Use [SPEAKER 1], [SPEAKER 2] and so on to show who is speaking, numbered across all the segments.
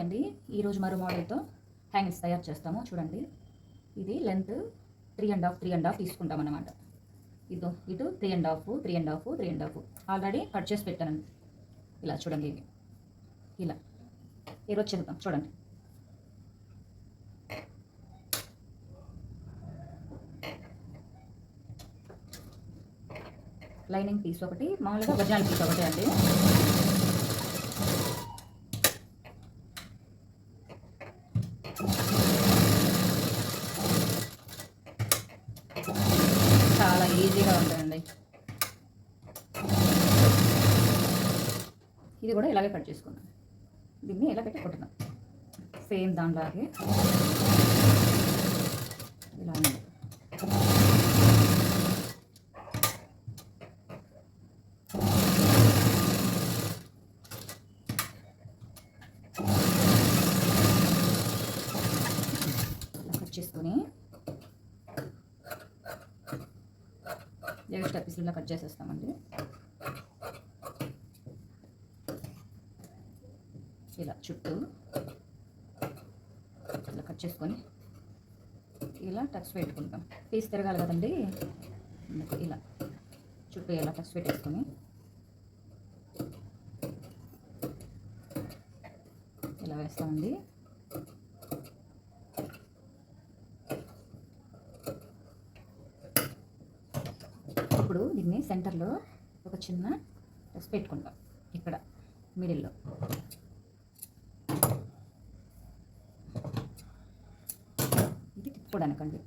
[SPEAKER 1] అండి ఈరోజు మరో మోడల్తో హ్యాంగిల్స్ తయారు చేస్తాము. చూడండి, ఇది లెంత్ 3.5 తీసుకుంటాం అన్నమాట. ఇటు 3.5 ఆల్రెడీ కట్ చేసి పెట్టాను. ఇలా చూడండి, ఇలా ఈరోజు చేద్దాం. చూడండి, లైనింగ్ పీస్ ఒకటి, మామూలుగా ఒరిజినల్ పీస్ ఒకటి అండి. చాలా ఈజీగా ఉంటుందండి. ఇది కూడా ఇలాగే కట్ చేసుకున్నాం. దీన్ని ఇలా పెట్టి కొట్టున్నాం. సేమ్ దానిలాగే ఇలా ఉంది. ఇలా కట్ చేసుకొని ఎక్స్ట్రా పీసులు కట్ చేసేస్తామండి. ఇలా చుట్టూ ఇలా కట్ చేసుకొని ఇలా టక్స్ పెట్టుకుంటాం. పీస్ తిరగాలి కదండి, ఇలా చుట్టూ ఇలా టక్స్ పెట్టేసుకొని ఇలా వేస్తామండి. ఇప్పుడు దీన్ని సెంటర్లో ఒక చిన్న టక్స్ పెట్టుకుంటాం. ఇక్కడ మిడిల్లో తిప్పుకోవడానికండి.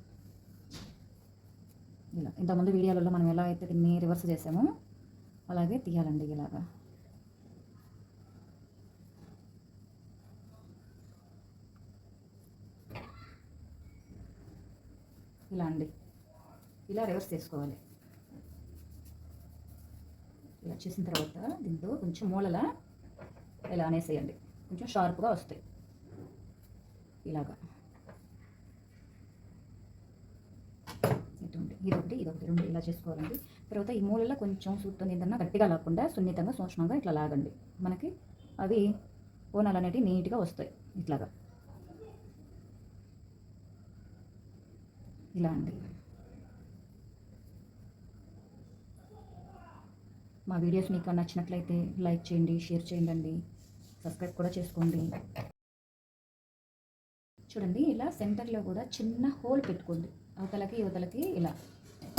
[SPEAKER 1] ఇలా ఇంతకుముందు వీడియోలలో మనం ఎలా అయితే దీన్ని రివర్స్ చేసామో అలాగే తీయాలండి. ఇలాగా ఇలా అండి, ఇలా రివర్స్ చేసుకోవాలి. ఇలా చేసిన తర్వాత దీంతో కొంచెం మూలల ఇలా అనేసేయండి, కొంచెం షార్ప్గా వస్తాయి. ఇలాగా ఇదొకటి రెండు ఇలా చేసుకోవాలండి. తర్వాత ఈ మూలలో కొంచెం సూత్తో ఏదన్నా గట్టిగా లాక్కుండా సున్నితంగా సూక్ష్మంగా ఇట్లా లాగండి. మనకి అవి కోణాలు అనేవి నీట్గా వస్తాయి. ఇట్లాగా ఇలా అండి. మా వీడియోస్ మీకు నచ్చినట్లయితే లైక్ చేయండి, షేర్ చేయండి, సబ్స్క్రైబ్ కూడా చేసుకోండి. చూడండి, ఇలా సెంటర్లో కూడా చిన్న హోల్ పెట్టుకోండి. అవతలకి యువతలకి ఇలా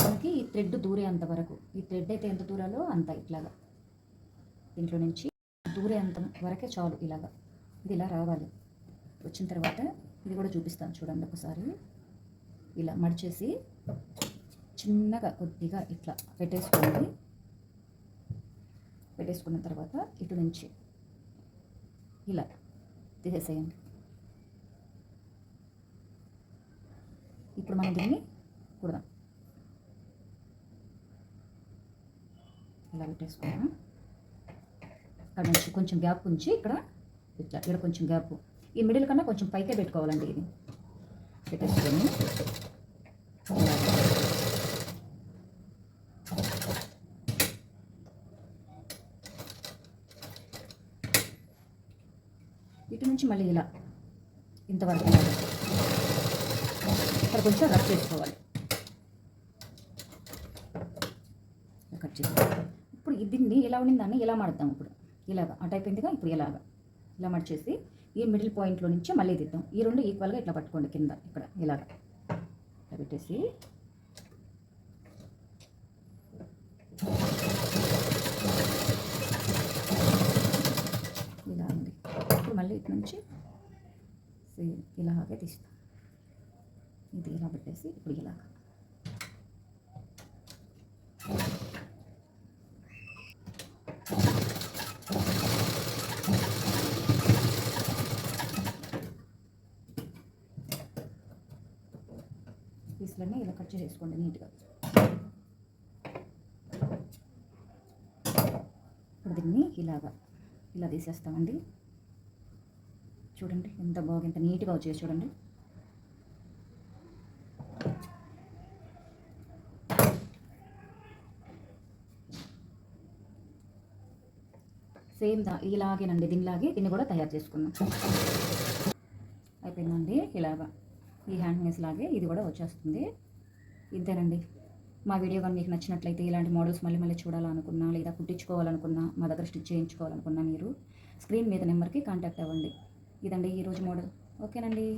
[SPEAKER 1] మనకి ఈ థ్రెడ్ దూరే అంతవరకు, ఈ థ్రెడ్ అయితే ఎంత దూరాలో అంత ఇట్లాగా దీంట్లో నుంచి దూరే అంత వరకే చాలు. ఇలాగా ఇది ఇలా రావాలి. వచ్చిన తర్వాత ఇది కూడా చూపిస్తాను చూడండి ఒకసారి. ఇలా మడిచేసి చిన్నగా కొద్దిగా ఇట్లా పెట్టేసుకోండి. పెట్టేసుకున్న తర్వాత ఇటు నుంచి ఇలా తీసేసేయండి. ఇప్పుడు మనం దీన్ని కుడదాం. ఇలా పెట్టేసుకున్నాం. అక్కడ నుంచి కొంచెం గ్యాప్ ఉంచి ఇక్కడ ఇట్లా ఇక్కడ కొంచెం గ్యాప్, ఈ మిడిల్ కన్నా కొంచెం పైకే పెట్టుకోవాలండి. ఇది పెట్టేసుకొని ఇటు నుంచి మళ్ళీ ఇలా ఇంతవరకు ఇక్కడ కొంచెం రబ్ చేసుకోవాలి. కట్ చేసుకోవాలి. ఇప్పుడు దీన్ని ఇలా ఉండింది దాన్ని ఇలా మడతాం. ఇప్పుడు ఇలాగా అటు అయిపోయిందిగా. ఇప్పుడు ఇలాగా ఇలా మడిచేసి ఈ మిడిల్ పాయింట్లో నుంచి మళ్ళీ తీద్దాం. ఈ రెండు ఈక్వల్గా ఇట్లా పట్టుకోండి. కింద ఇక్కడ ఇలాగా ఇట్లా పెట్టేసి ఇలా ఉంది. ఇప్పుడు మళ్ళీ ఇటు నుంచి ఇలాగే తీస్తాం. ఇది ఇలా పెట్టేసి ఇప్పుడు ఇలాగా పీసులన్నీ ఇలా కట్ చేసుకోండి నీట్గా. ఇప్పుడు దీన్ని ఇలాగా ఇలా తీసేస్తామండి. చూడండి ఎంత బాగా ఎంత నీట్గా వచ్చేసి చూడండి. సేమ్ ఇలాగేనండి, దీన్ని కూడా తయారు చేసుకున్నాం. అయిపోయిందండి. ఇలాగా ఈ హ్యాండ్మేడ్స్ లాగే ఇది కూడా వచ్చేస్తుంది. ఇంతేనండి. మా వీడియో కానీ మీకు నచ్చినట్లయితే ఇలాంటి మోడల్స్ మళ్ళీ మళ్ళీ చూడాలనుకున్నా, లేదా కుట్టించుకోవాలనుకున్నా, మా దగ్గర స్టిచ్ చేయించుకోవాలనుకున్నా మీరు స్క్రీన్ మీద నెంబర్కి కాంటాక్ట్ అవ్వండి. ఇదండి ఈరోజు మోడల్. ఓకేనండి.